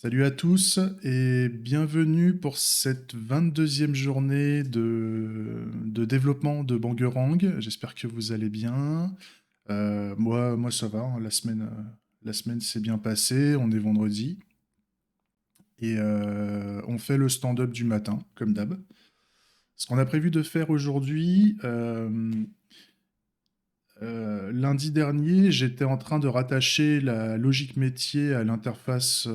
Salut à tous et bienvenue pour cette 22e journée de développement de Bangerang. J'espère que vous allez bien. Moi ça va, hein. La semaine s'est bien passée, on est vendredi et on fait le stand-up du matin, comme d'hab. Ce qu'on a prévu de faire aujourd'hui, lundi dernier, j'étais en train de rattacher la logique métier à l'interface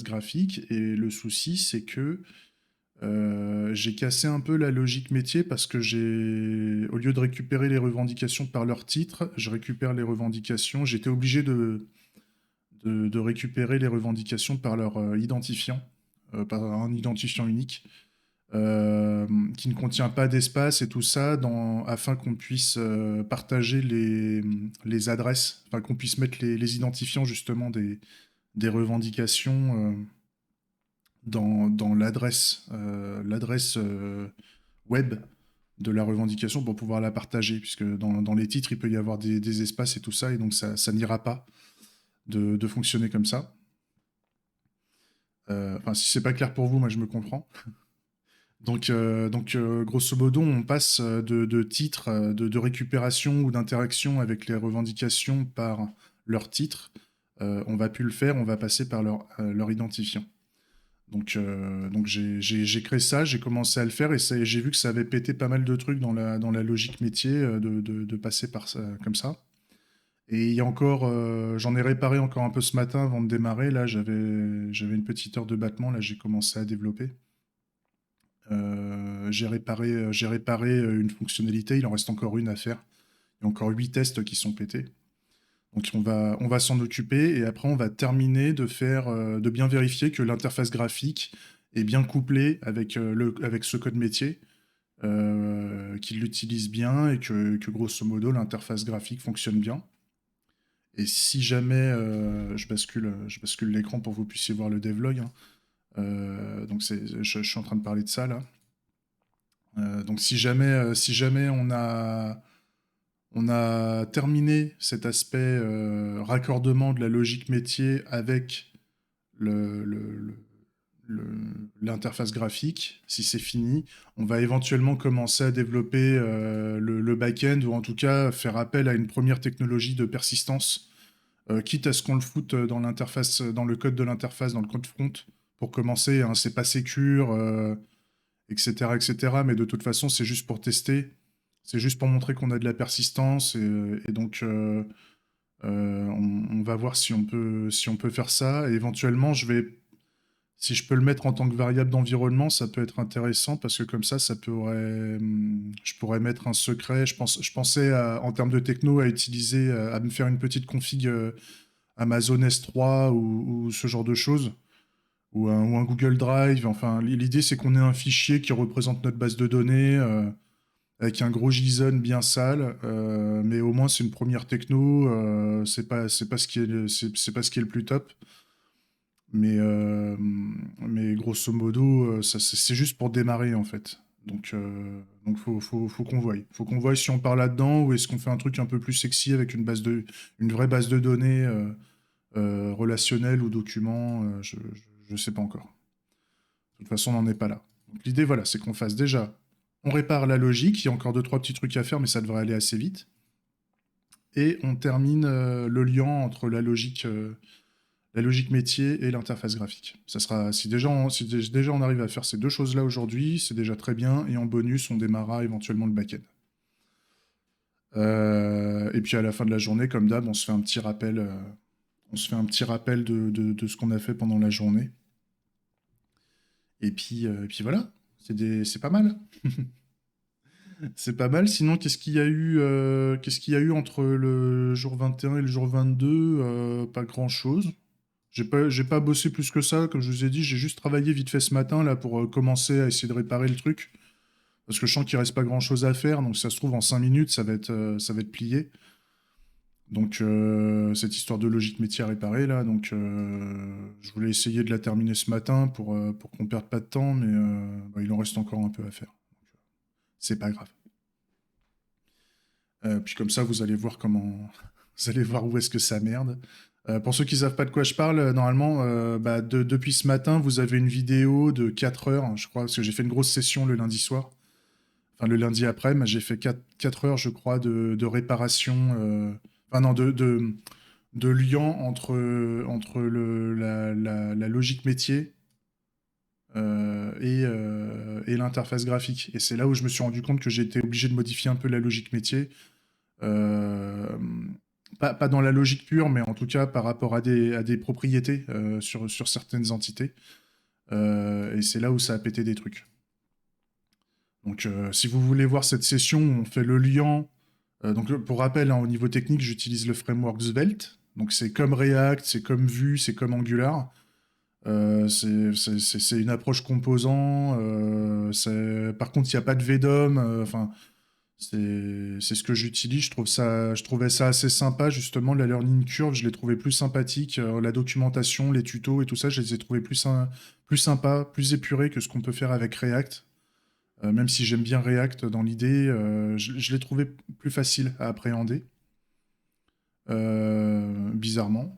graphique. Et le souci, c'est que j'ai cassé un peu la logique métier parce que au lieu de récupérer les revendications par leur titre, je récupère les revendications. J'étais obligé de récupérer les revendications par leur identifiant, par un identifiant unique euh, qui ne contient pas d'espace et tout ça, afin qu'on puisse partager les adresses, enfin qu'on puisse mettre les identifiants justement des revendications dans l'adresse web de la revendication pour pouvoir la partager, puisque dans les titres, il peut y avoir des espaces et tout ça, et donc ça n'ira pas de fonctionner comme ça. Enfin, si c'est pas clair pour vous, moi je me comprends. Donc, grosso modo, on passe de titres de récupération ou d'interaction avec les revendications par leur titre. On va plus le faire, on va passer par leur identifiant. Donc j'ai créé ça, j'ai commencé à le faire et j'ai vu que ça avait pété pas mal de trucs dans la logique métier de passer par ça, comme ça. Et il y a encore, j'en ai réparé encore un peu ce matin avant de démarrer. Là, j'avais une petite heure de battement. Là, j'ai commencé à développer. J'ai réparé une fonctionnalité, il en reste encore une à faire. Il y a encore 8 tests qui sont pétés. Donc on va s'en occuper et après on va terminer de bien vérifier que l'interface graphique est bien couplée avec ce code métier, qu'il l'utilise bien et que grosso modo l'interface graphique fonctionne bien. Et si jamais je bascule l'écran pour que vous puissiez voir le devlog, hein. Donc je suis en train de parler de ça là. Donc si jamais on a terminé cet aspect raccordement de la logique métier avec le- le- le- l'interface graphique, si c'est fini, on va éventuellement commencer à développer le back-end ou en tout cas faire appel à une première technologie de persistance, quitte à ce qu'on le foute dans l'interface, dans le code de l'interface, dans le code front, pour commencer, hein. C'est pas sécure, etc., etc. Mais de toute façon, c'est juste pour tester. C'est juste pour montrer qu'on a de la persistance. Et donc, on va voir si on peut faire ça. Et éventuellement, si je peux le mettre en tant que variable d'environnement, ça peut être intéressant parce que comme ça je pourrais mettre un secret. Je pensais en termes de techno à utiliser, à me faire une petite config Amazon S3 ou ce genre de choses ou un Google Drive. Enfin, l'idée, c'est qu'on ait un fichier qui représente notre base de données avec un gros JSON bien sale, mais au moins c'est une première techno. C'est pas ce qui est c'est pas ce qui est le plus top, mais grosso modo, c'est juste pour démarrer en fait. Donc faut qu'on voie. Faut qu'on voie si on part là-dedans ou est-ce qu'on fait un truc un peu plus sexy avec une vraie base de données relationnelle ou documents. Je sais pas encore. De toute façon, on n'en est pas là. Donc l'idée, voilà, c'est qu'on fasse déjà, on répare la logique, il y a encore deux, trois petits trucs à faire, mais ça devrait aller assez vite. Et on termine le lien entre la logique métier et l'interface graphique. Ça sera, si déjà on arrive à faire ces deux choses-là aujourd'hui, c'est déjà très bien. Et en bonus, on démarrera éventuellement le back-end. Et puis à la fin de la journée, comme d'hab, on se fait un petit rappel, de ce qu'on a fait pendant la journée. Et puis voilà, c'est pas mal. C'est pas mal. Sinon, qu'est-ce qu'il y a eu entre le jour 21 et le jour 22? Pas grand-chose. J'ai pas bossé plus que ça, comme je vous ai dit. J'ai juste travaillé vite fait ce matin là pour commencer à essayer de réparer le truc. Parce que je sens qu'il reste pas grand-chose à faire. Donc, ça se trouve, en 5 minutes, ça va être plié. Donc, cette histoire de logique métier à réparer là. Donc, je voulais essayer de la terminer ce matin pour qu'on perde pas de temps. Mais bah, il en reste encore un peu à faire. C'est pas grave. Puis comme ça, vous allez voir comment, vous allez voir où est-ce que ça merde. Pour ceux qui savent pas de quoi je parle, normalement, bah, depuis ce matin, vous avez une vidéo de 4 heures, je crois, parce que j'ai fait une grosse session le lundi soir. Enfin, le lundi après, mais j'ai fait 4 heures, je crois, de réparation. Enfin, non, de lien entre la logique métier et l'interface graphique. Et c'est là où je me suis rendu compte que j'étais obligé de modifier un peu la logique métier. Euh, pas dans la logique pure, mais en tout cas par rapport à des propriétés sur certaines entités. Et c'est là où ça a pété des trucs. Donc, si vous voulez voir cette session où on fait le lien, donc pour rappel, hein, au niveau technique, j'utilise le framework Svelte. Donc, c'est comme React, c'est comme Vue, c'est comme Angular. C'est une approche composant. Par contre, il n'y a pas de VDOM. Enfin, c'est ce que j'utilise. Je trouvais ça assez sympa, justement. La learning curve, je l'ai trouvé plus sympathique. La documentation, les tutos et tout ça, je les ai trouvés plus sympas, plus épurés que ce qu'on peut faire avec React. Même si j'aime bien React dans l'idée, je l'ai trouvé plus facile à appréhender, bizarrement.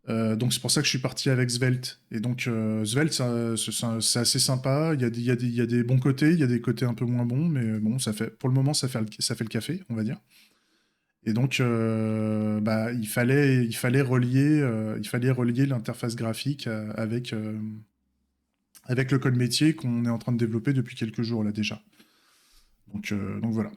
Donc c'est pour ça que je suis parti avec Svelte. Et donc Svelte, c'est assez sympa. Il y a des bons côtés, il y a des côtés un peu moins bons, mais bon, pour le moment, ça fait le café, on va dire. Et donc, bah, il fallait relier l'interface graphique avec le code métier qu'on est en train de développer depuis quelques jours là déjà. Donc voilà.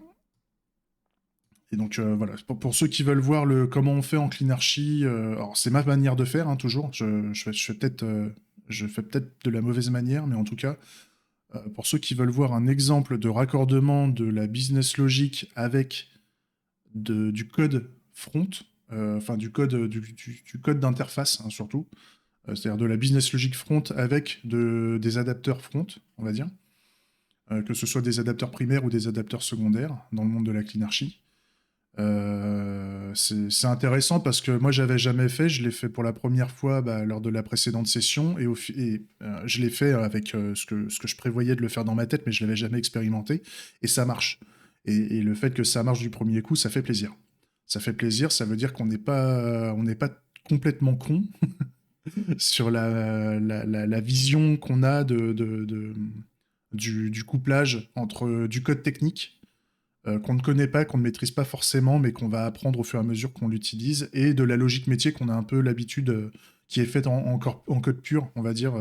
Et donc voilà, pour ceux qui veulent voir comment on fait en CleanArchy, alors c'est ma manière de faire, hein, toujours. Je fais peut-être de la mauvaise manière, mais en tout cas, pour ceux qui veulent voir un exemple de raccordement de la business logic avec du code front, enfin du code d'interface, hein, surtout, c'est-à-dire de la business logic front avec des adapteurs front, on va dire, que ce soit des adapteurs primaires ou des adapteurs secondaires dans le monde de la CleanArchy. C'est intéressant parce que moi j'avais jamais fait, je l'ai fait pour la première fois bah, lors de la précédente session et je l'ai fait avec ce que je prévoyais de le faire dans ma tête, mais je l'avais jamais expérimenté et ça marche. Et le fait que ça marche du premier coup, ça fait plaisir. Ça fait plaisir, ça veut dire on n'est pas complètement con sur la vision qu'on a du couplage entre du code technique qu'on ne connaît pas, qu'on ne maîtrise pas forcément, mais qu'on va apprendre au fur et à mesure qu'on l'utilise, et de la logique métier qu'on a un peu l'habitude, qui est faite en code pur, on va dire,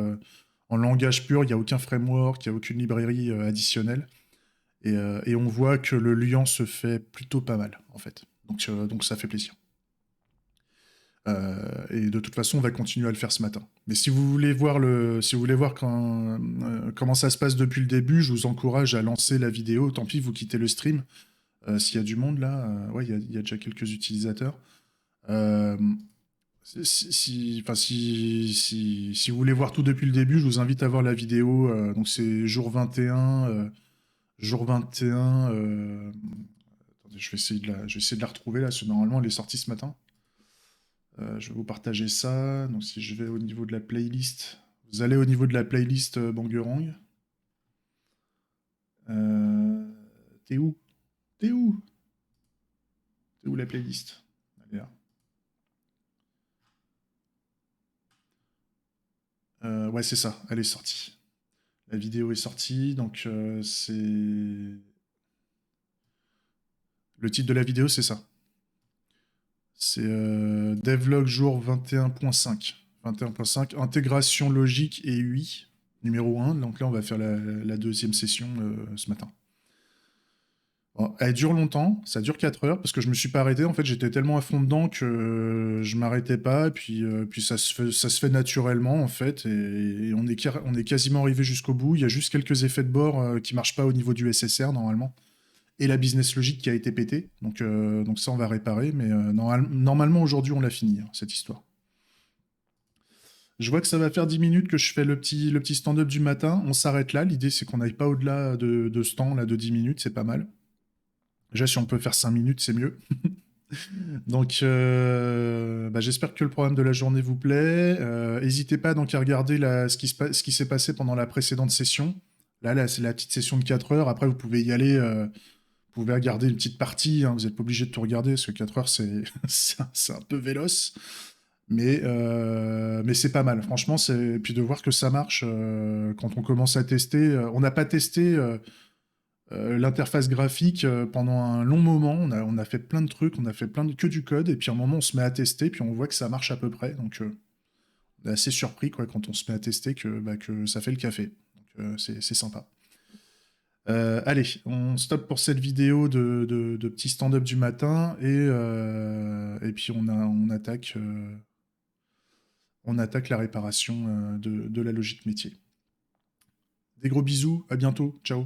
en langage pur, il n'y a aucun framework, il n'y a aucune librairie additionnelle, et on voit que le lien se fait plutôt pas mal, en fait. Donc ça fait plaisir. Et de toute façon, on va continuer à le faire ce matin. Mais si vous voulez voir comment ça se passe depuis le début, je vous encourage à lancer la vidéo. Tant pis, vous quittez le stream. S'il y a du monde là, ouais, il y a déjà quelques utilisateurs. Euh, si vous voulez voir tout depuis le début, je vous invite à voir la vidéo. Donc c'est jour 21. Jour 21. Attendez, je vais essayer de la retrouver là, parce que normalement elle est sortie ce matin. Je vais vous partager ça. Donc si je vais au niveau de la playlist, vous allez au niveau de la playlist Bangerang. T'es où? T'es où? T'es où la playlist? Elle est là. Ouais, c'est ça, elle est sortie. La vidéo est sortie, donc c'est... Le titre de la vidéo, c'est ça. C'est Devlog jour 21.5. 21.5, intégration logique et UI, numéro 1. Donc là, on va faire la deuxième session ce matin. Bon, elle dure longtemps, ça dure 4 heures, parce que je me suis pas arrêté. En fait, j'étais tellement à fond dedans que je m'arrêtais pas, et puis ça se fait naturellement, en fait, et on est quasiment arrivé jusqu'au bout. Il y a juste quelques effets de bord qui marchent pas au niveau du SSR, normalement, et la business logic qui a été pétée. Donc ça, on va réparer, mais normalement, aujourd'hui, on l'a fini, hein, cette histoire. Je vois que ça va faire 10 minutes que je fais le petit stand-up du matin. On s'arrête là. L'idée, c'est qu'on n'aille pas au-delà de ce temps, là, de 10 minutes, c'est pas mal. Déjà, si on peut faire 5 minutes, c'est mieux. Donc, bah, j'espère que le programme de la journée vous plaît. N'hésitez pas donc à regarder ce qui s'est passé pendant la précédente session. Là, c'est la petite session de 4 heures. Après, vous pouvez y aller. Vous pouvez regarder une petite partie. Hein. Vous n'êtes pas obligé de tout regarder parce que 4 heures, c'est c'est un peu véloce. Mais c'est pas mal. Franchement, c'est... Et puis de voir que ça marche quand on commence à tester. On n'a pas testé l'interface graphique pendant un long moment. On a fait plein de trucs, on a fait que du code. Et puis à un moment, on se met à tester, puis on voit que ça marche à peu près. Donc on est assez surpris quoi, quand on se met à tester que ça fait le café. Donc c'est sympa. Allez, on stoppe pour cette vidéo de petit stand-up du matin et puis on attaque la réparation de la logique métier. Des gros bisous, à bientôt, ciao.